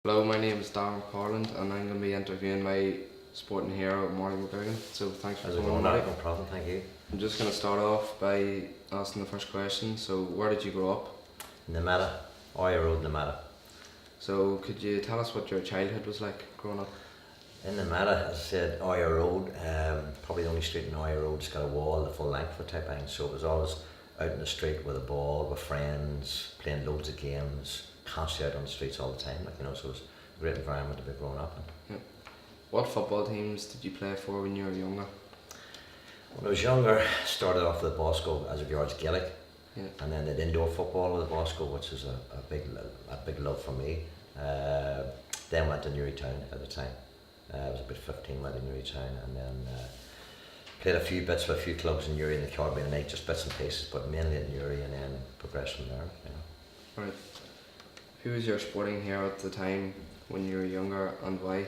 Hello, my name is Darragh McParland and I'm going to be interviewing my sporting hero, Marty McGuigan. So thanks for How's it coming, going? Marty. No problem, thank you. I'm just going to start off by asking the first question. So where did you grow up? Namata, Oya Road, Namata. So could you tell us what your childhood was like growing up? In Namata, as I said, Oya Road, probably the only street in Oya Road that's got a wall the full length of type thing. So it was always out in the street with a ball, with friends, playing loads of games, constantly out on the streets all the time. So it was a great environment to be growing up in. Yeah. What football teams did you play for when you were younger? When I was younger, started off with Bosco as regards Gaelic, Yeah. and then did indoor football with Bosco, which is a big love for me. Then went to Newrytown at the time. I was about 15, went to Newrytown, and then played a few bits with a few clubs in Newry in the Caribbean Night, just bits and pieces, but mainly at Newry, and then progressed from there. Right. Who was your sporting hero at the time when you were younger and why?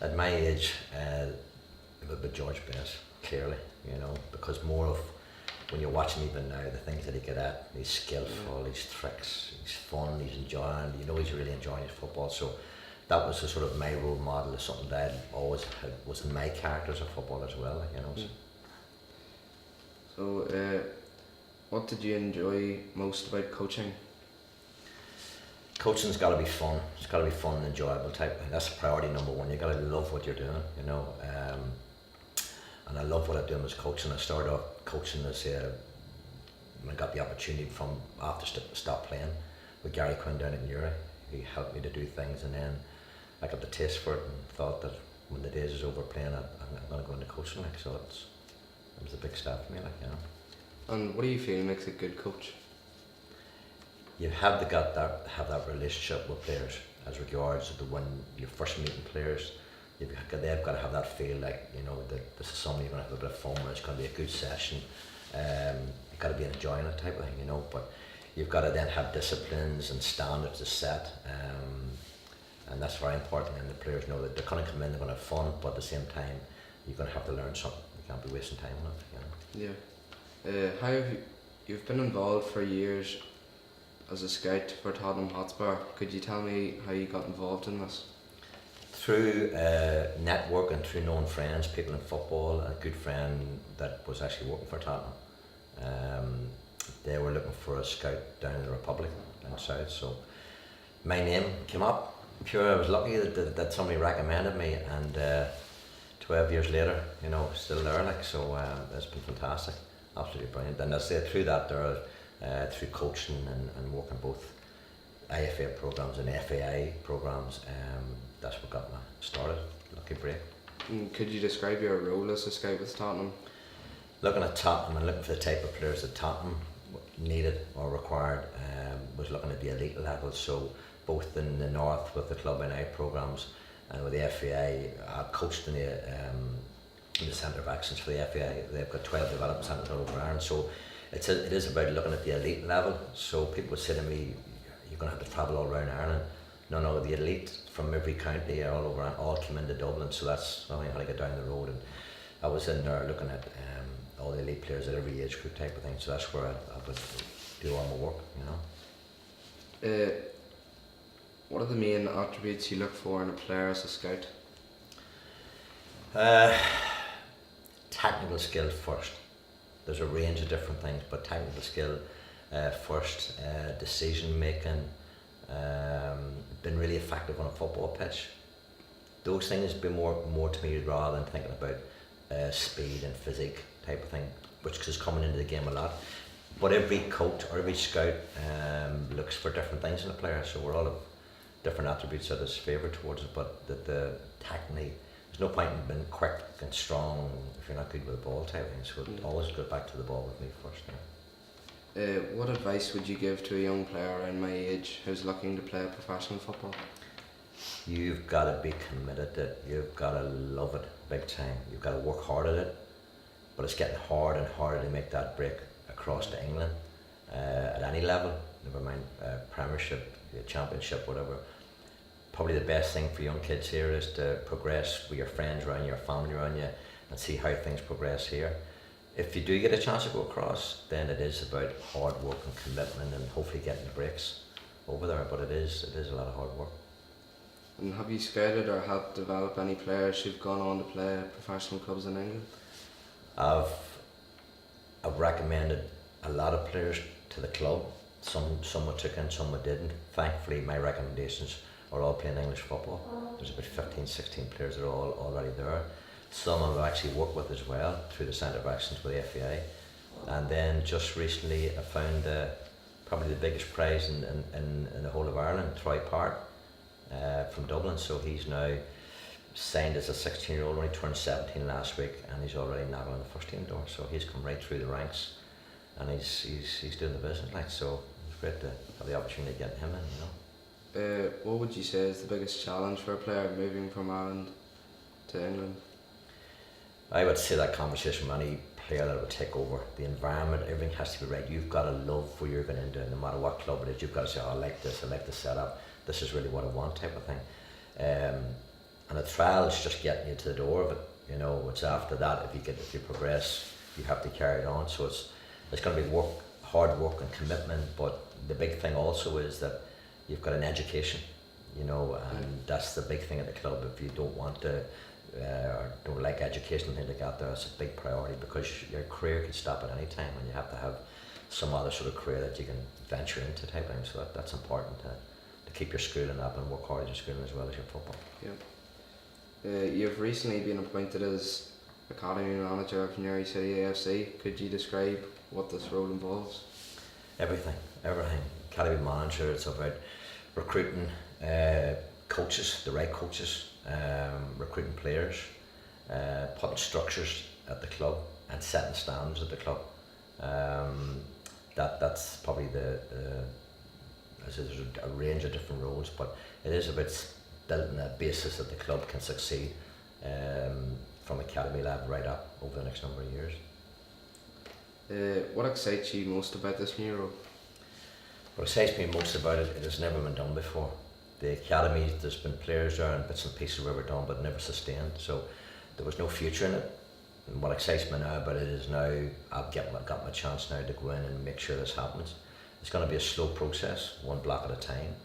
At my age, it would be George Best, clearly, because more of, when you're watching even now, the things that he get at, he's skillful, he's tricks, he's fun, he's enjoying, he's really enjoying his football. So that was the sort of my role model, is something that I always had, was in my character as a footballer as well, So what did you enjoy most about coaching? Coaching's got to be fun. It's got to be fun and enjoyable type thing. That's priority number one. You got to love what you're doing, and I love what I'm doing as coaching. I started off coaching as when I got the opportunity from after stop playing with Gary Quinn down in Newry. He helped me to do things, and then I got the taste for it and thought that when the days is over playing, I'm going to go into coaching. So it was a big step for me, And what do you feel makes a good coach? You have to have that relationship with players as regards to when you're first meeting players. They've got to have that feel like that this is somebody you're going to have a bit of fun with. It's going to be a good session. You've got to be enjoying it type of thing, But you've got to then have disciplines and standards to set, and that's very important. And the players know that they're going to come in, they're going to have fun, but at the same time, you're going to have to learn something. You can't be wasting time on it. Yeah. How have you've been involved for years as a scout for Tottenham Hotspur? Could you tell me how you got involved in this? Through networking, through knowing friends, people in football. A good friend that was actually working for Tottenham. They were looking for a scout down in the Republic down south, so my name came up. Pure, I was lucky that somebody recommended me, and 12 years later, still there. So it's been fantastic, absolutely brilliant. And I say through that through coaching and working both IFA programs and FAI programs, that's what got me started. Lucky break. Could you describe your role as a scout with Tottenham? Looking at Tottenham and looking for the type of players that Tottenham needed or required, was looking at the elite level. So both in the north with the club and I programs, and with the FAI, I coached in the Centre of Excellence for the FAI. They've got 12 development centres all over Ireland. So it is about looking at the elite level. So people would say to me, you're going to have to travel all around Ireland. No, the elite from every county all over all came into Dublin, so that's only how to get down the road. And I was in there looking at all the elite players at every age group type of thing, so that's where I would do all my work, What are the main attributes you look for in a player as a scout? Technical skill first. There's a range of different things, but technical skill first, decision making, been really effective on a football pitch. Those things been more to me rather than thinking about speed and physique type of thing, which is coming into the game a lot. But every coach or every scout looks for different things in a player, so we're all of different attributes that is favoured towards it, but the technique, there's no point in being quick and strong if you're not good with the ball type of thing, so it always goes back to the ball with me first. What advice would you give to a young player around my age who's looking to play professional football? You've got to be committed to it, you've got to love it big time, you've got to work hard at it, but it's getting harder and harder to make that break across to England at any level, never mind Premiership, Championship, whatever. Probably the best thing for young kids here is to progress with your friends around you, your family around you, and see how things progress here. If you do get a chance to go across, then it is about hard work and commitment and hopefully getting the breaks over there, but it is a lot of hard work. And have you scouted or helped develop any players who've gone on to play at professional clubs in England? I've recommended a lot of players to the club. Some we took in, some we didn't. Thankfully, my recommendations are all playing English football. There's about 15, 16 players that are all already there. Some I've actually worked with as well through the Centre of Excellence with the FAI. And then just recently I found probably the biggest prize in the whole of Ireland, Troy Park from Dublin. So he's now signed as a 16-year-old, only turned 17 last week, and he's already knocking on the first team door. So he's come right through the ranks, and he's doing the business. Like, so it's great to have the opportunity to get him in. You know. What would you say is the biggest challenge for a player moving from Ireland to England? I would say that conversation with any player that would take over, the environment, everything has to be right. You've got to love what you're going into, no matter what club it is. You've got to say, oh, I like this, I like the setup, this is really what I want, type of thing. And the trial is just getting you to the door of it. You know, it's after that, if you progress, you have to carry it on. So it's going to be hard work and commitment, but the big thing also is that you've got an education, you know, and that's the big thing at the club. If you don't want to or don't like education and things like that, that's a big priority, because your career can stop at any time, and you have to have some other sort of career that you can venture into, type of thing. So that's important to keep your schooling up and work hard at your schooling as well as your football. Yeah. You've recently been appointed as Academy Manager of Newry City AFC. Could you describe what this role involves? Everything. Academy Manager, it's about recruiting coaches, the right coaches, recruiting players, putting structures at the club and setting standards at the club. That's probably I said there's a range of different roles, but it is about building a basis that the club can succeed from academy level right up over the next number of years. What excites you most about this new role? What excites me most about it has never been done before. The academy, there's been players there and bits and pieces where we're done, but never sustained. So there was no future in it. And what excites me now about it is now I've got my chance now to go in and make sure this happens. It's going to be a slow process, one block at a time,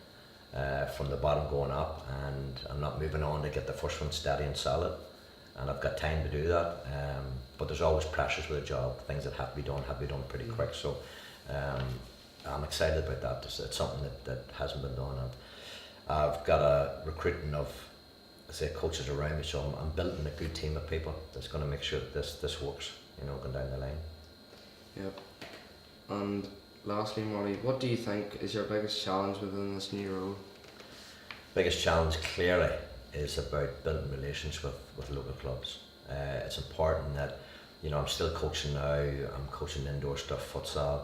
from the bottom going up, and I'm not moving on to get the first one steady and solid. And I've got time to do that, but there's always pressures with a job. Things that have to be done pretty quick. So I'm excited about that. It's something that hasn't been done. And I've got a recruiting of, coaches around me, so I'm building a good team of people that's going to make sure that this works, you know, going down the line. Yep. And lastly, Marty, what do you think is your biggest challenge within this new role? Biggest challenge clearly is about building relations with local clubs. It's important that, you know, I'm still coaching now, I'm coaching indoor stuff, futsal,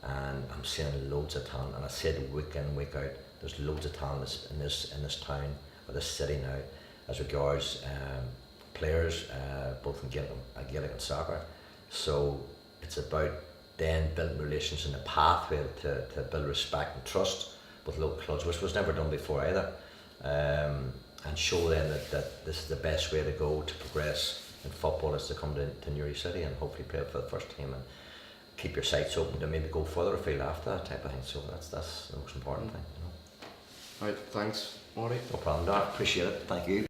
and I'm seeing loads of talent, and I see it week in, week out. There's loads of talent in this town, or this city now, as regards players, both in Gaelic and soccer. So it's about then building relations and a pathway to build respect and trust with local clubs, which was never done before either. And show them that this is the best way to go to progress in football, is to come to Newry City and hopefully play for the first team and keep your sights open to maybe go further afield after that, type of thing. So that's the most important thing, you know. Right, thanks, Marty. No problem, Darragh. Appreciate it. Thank you.